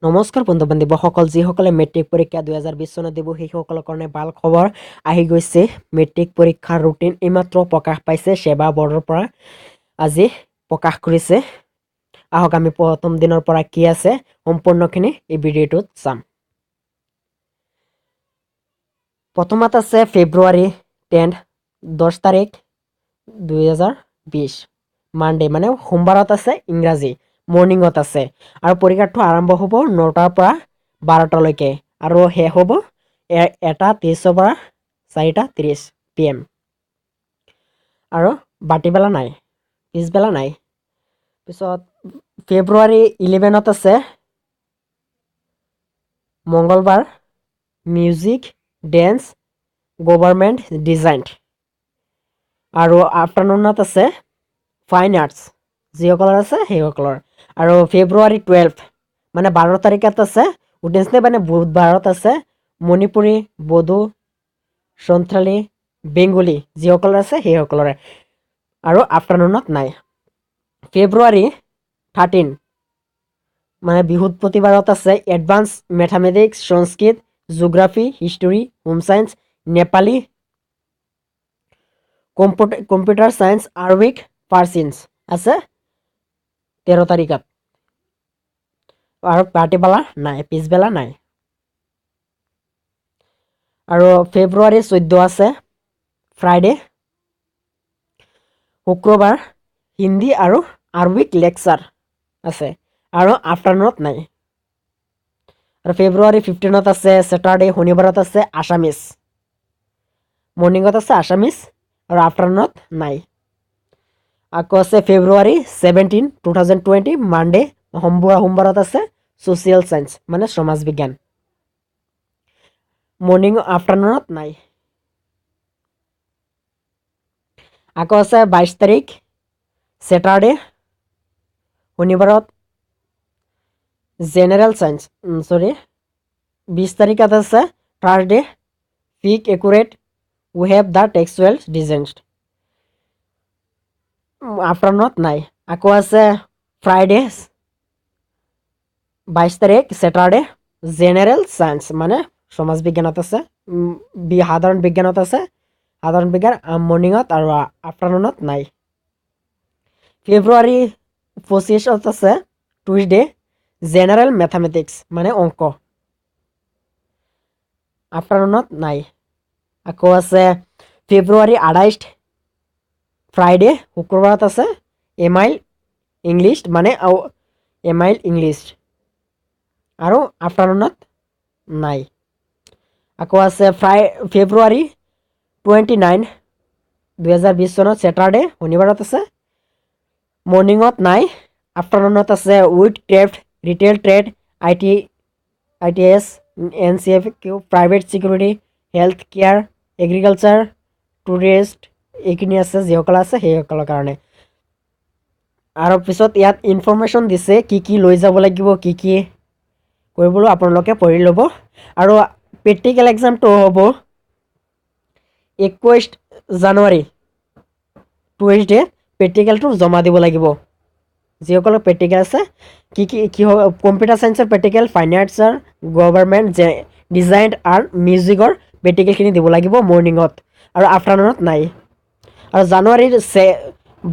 নমস্কাৰ বন্ধু বান্ধৱীসকল যিসকলে মেট্ৰিক পৰীক্ষা 2020 চনত দিব সেইসকলৰ কাৰণে ভাল খবৰ আহি গৈছে। মেট্ৰিক পৰীক্ষাৰ ৰুটিন এইমাত্ৰ প্ৰকাশ পাইছে সেৱা বৰ্ডৰ পৰা আজি প্ৰকাশ কৰিছে। আহক আমি প্ৰথম দিনৰ পৰা কি আছে সম্পূৰ্ণখিনি এই ভিডিঅ'টোত চাম। প্ৰথমত আছে ফেব্ৰুৱাৰী 10 তাৰিখ 2020 মানডে মানে সোমবাৰত আছে ইংৰাজী মৰ্নিঙত আছে আৰু পৰীক্ষাটো আৰম্ভ হ'ব 9টাৰ পৰা 12টালৈকে আৰু শেষ হ'ব 1:30 পৰা 4:30 PM আৰু বাতিবেলা নাই পিছবেলা নাই। পিছত ফেব্ৰুৱাৰী 11ত আছে মঙ্গলবাৰ মিউজিক ডেন্স গভৰ্ণমেণ্ট ডিজাইন আৰু আফটাৰনুনত আছে ফাইন আৰ্টছ যিসকলৰ আছে সেইসকলৰ। আৰু ফেব্ৰুৱাৰী 12 মানে 12 তাৰিখত আছে উদ্দেশ্যে মানে বুধবাৰত আছে মণিপুৰী বড়ো সন্থালী বেংগলী যিসকলৰ আছে সেইসকলৰে আৰু আফটাৰনুনত নাই। ফেব্ৰুৱাৰী 13 মানে বৃহস্পতিবাৰত আছে advance mathematics Sanskrit geography history home science Nepali computer science Arabic Persians আছে 13 তাৰিখত আৰু পাৰ্টিবেলা নাই পিছবেলা নাই। আৰু ফেব্ৰুৱাৰী 14 আছে ফ্ৰাইডে শুক্ৰবাৰ হিন্দী আৰু আৰবিক লেকচাৰ আছে আৰু আফটাৰনুনত নাই। আৰু ফেব্ৰুৱাৰী 15ত আছে ছেটাৰডে শনিবাৰত আছে আছামিজ মৰ্নিঙত আছে আছামিজ আৰু আফটাৰনুনত নাই। আকৌ আছে ফেব্ৰুৱাৰী 17 2020 মানডে সোমবাৰত আছে ছ'চিয়েল সায়েন্স মানে সমাজ বিজ্ঞান মৰ্নিং আফটাৰনুনত নাই। আকৌ আছে 22 তাৰিখ ছেটাৰডে শনিবাৰত জেনেৰেল সায়েন্স 20 তাৰিখত আছে Thursday pick accurate we have the textual design আফটাৰনুনত নাই। আকৌ আছে ফ্ৰাইডে 22 তাৰিখ ছেটাৰডে জেনেৰেল সায়েন্স মানে সমাজ বিজ্ঞানত আছে সাধাৰণ বিজ্ঞানত আছে সাধাৰণ বিজ্ঞান মৰ্নিঙত আৰু আফটাৰনুনত নাই। ফেব্ৰুৱাৰী 25ত আছে টুইজডে জেনেৰেল মেথামেটিক্স মানে অংক আফটাৰনুনত নাই। আকৌ আছে ফেব্ৰুৱাৰী 28 ফ্ৰাইডে শুক্ৰবাৰত আছে এমাইল ইংলিছ মানে এমাইল ইংলিছ আৰু আফটাৰনুনত নাই। আকৌ আছে ফেব্ৰুৱাৰী 29 2020 চনত ছেটাৰডে শনিবাৰত আছে মৰ্নিঙত নাই আফটাৰনুনত আছে with craft retail trade ITS NCFQ private security health care agriculture tourist এইখিনি আছে যিসকল আছে সেইসকলৰ কাৰণে। আৰু পিছত ইয়াত ইনফৰমেশ্যন দিছে কি লৈ যাব লাগিব কি কৰিবলৈ আপোনালোকে পঢ়ি ল'ব। আৰু প্ৰেক্টিকেল এক্সামটো হ'ব 21 জানুৱাৰী টুৱেজডে প্ৰেক্টিকেলটো জমা দিব লাগিব যিসকলৰ প্ৰেক্টিকেল আছে কি কম্পিউটাৰ চায়েন্সৰ প্ৰেক্টিকেল ফাইন আৰ্টছৰ গভৰ্ণমেণ্ট ডিজাইন আৰু মিউজিকৰ প্ৰেক্টিকেলখিনি দিব লাগিব মৰ্নিঙত আৰু আফটাৰনুনত নাই। আৰু জানুৱাৰীৰ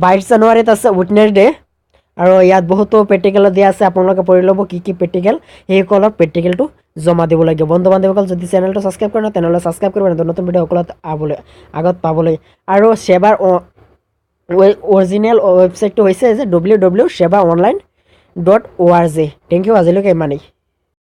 22 জানুৱাৰীত আছে উইটনেছডে আৰু ইয়াত বহুতো প্ৰেক্টিকেল দিয়া আছে আপোনালোকে পঢ়ি ল'ব কি প্ৰেক্টিকেল সেইসকলৰ প্ৰেক্টিকেলটো জমা দিব লাগিব। বন্ধু বান্ধৱীসকল যদি চেনেলটো ছাবস্ক্ৰাইব কৰা নাই তেনেহ'লে ছাবস্ক্ৰাইব কৰিব নতুন ভিডিঅ' আগত পাবলৈ। আৰু সেৱাৰ অৰিজিনেল ৱেবছাইটটো হৈছে যে www.sevaonline.org। থেংক ইউ আজিলৈকে ইমানেই।